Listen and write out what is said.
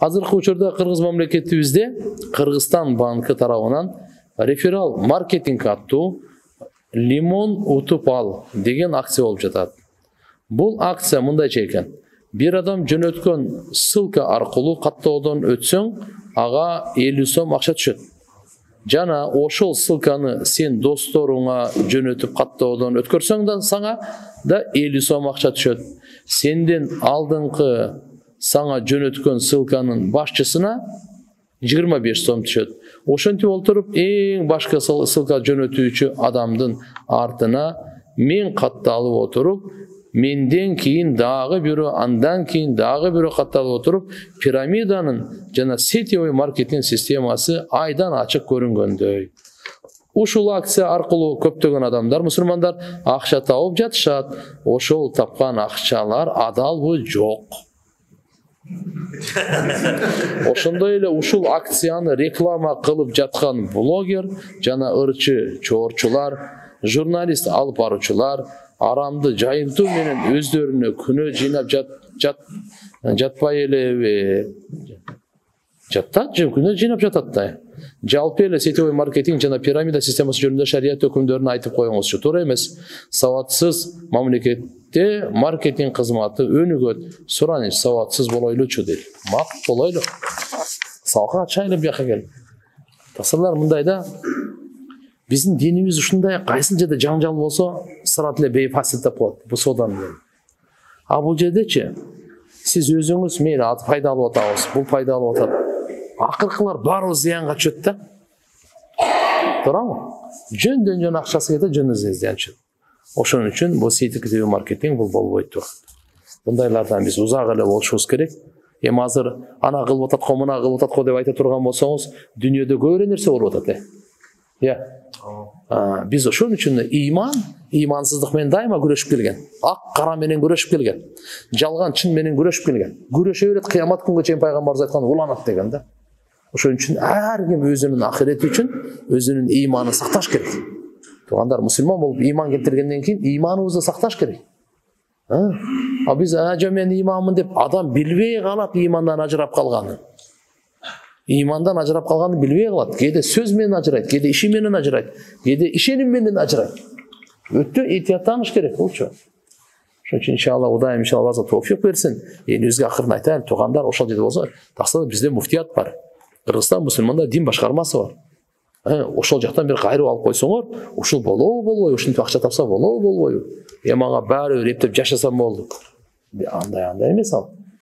Азыркы учурда кыргыз мамлекетибизде Кыргызстан банкы тарабынан реферал маркетинг аттуу лимон утуп ал деген акция болуп жатат. Бул акция мындайча экен. Bir adam жөнөткөн ссылка аркылуу каттоодон өтсөң, ага 50 сом акча түшөт. Жана ошол ссылканы сен досторуңа жөнөтүп каттоодон өткөрсөң да сага да 50 сом акча түшөт. Сенден алдыңкы саңа жөнөткөн ссылканын башчысына 25 сом түшөт. Ошентип олтуруп эң башка ссылка жөнөтүүчү адамдын артына мен катталып отуруп, менден кийин дагы бирөө, андан кийин дагы бирөө катталып отуруп, пирамиданын жана сетевой маркетинг системасы айдан ачык көрүнгөндөй. Ушул акция аркылуу көптөгөн адамдар, мусулмандар акча тауып жатышат. Ошол тапкан акчалар адалбы, жок. Ошондой эле ушул акцияны реклама кылып жаткан блогер жана ырчы чоорчулар, журналист алып баруучулар арамды жайынтуу менен өздөрүнө күнөө жыйнап жатпай элеби? Жаттат же күнөө жыйнап жатат да. Жалпы эле сетевой маркетинг жана пирамида системасы жөнүндө шарият өкүмдөрүн айтып коюңузчу. Туура эмес. Саватсыз мамлекетте маркетинг кызматы өнүгөт. Сураныч саватсыз болойлучу дейт. Мак болойлу. Салга чайлы бияка кел. Тасырлар мындай да. Биздин динибиз ушундай, кайсыл жерде жаңжал болсо, сырат эле бейфасил деп коет. Бул содан. А бул жердечи сиз өзүңүз мейли пайдалуу атабыз, бул пайдалуу атат. Акыркылар баары зыянга түшөт да. Туурабы? Жөндөн жөн акчасы кетет, жөн зыян түшөт. Ошон үчүн бул сетевой маркетинг бул болбойт турат. Мындайлардан биз узак эле болушубуз керек. Эми азыр ана кылып атат го, мына кылып атат го деп айта турган болсоңуз, дүйнөдө көп эле нерсе болуп атат. Биз ошон үчүн имансыздык менен дайыма күрөшүп келген. Ак кара менен күрөшүп келген. Жалган чын менен күрөшүп келген. Күрөшө берет, кыямат күнгө чейин пайгамбарыбыз айткан уланат деген да. Ошон үчүн ар ким өзүнүн ахирети үчүн өзүнүн иманын сакташ керек. Туугандар, мусулман болуп иман келтиргенден кийин иманыбызды сакташ керек. А биз мен иманмын деп адам билбей калат имандан ажырап калганын. Имандан ажырап калганын билбей калат. Кээде сөз менен ажырайт, кээде иши менен ажырайт, кээде ишеним менен ажырайт. Өтө этияттаныш керек болчу. Ошон үчүн иншалла Кудайым иншалла товфик берсин. Элибизге акырын айтайлы, туугандар, ошол жерде болсо, такса бизде муфтият бар. Кыргызстан мусулмандар дин башкармасы бар. Ошол жактан бир кайрып алып койсоңор, ушул болобу, болбойбу, ушинтип акча тапса болобу, болбойбу. Мага баары бир эптеп жашасам болду. Андай эмес ал.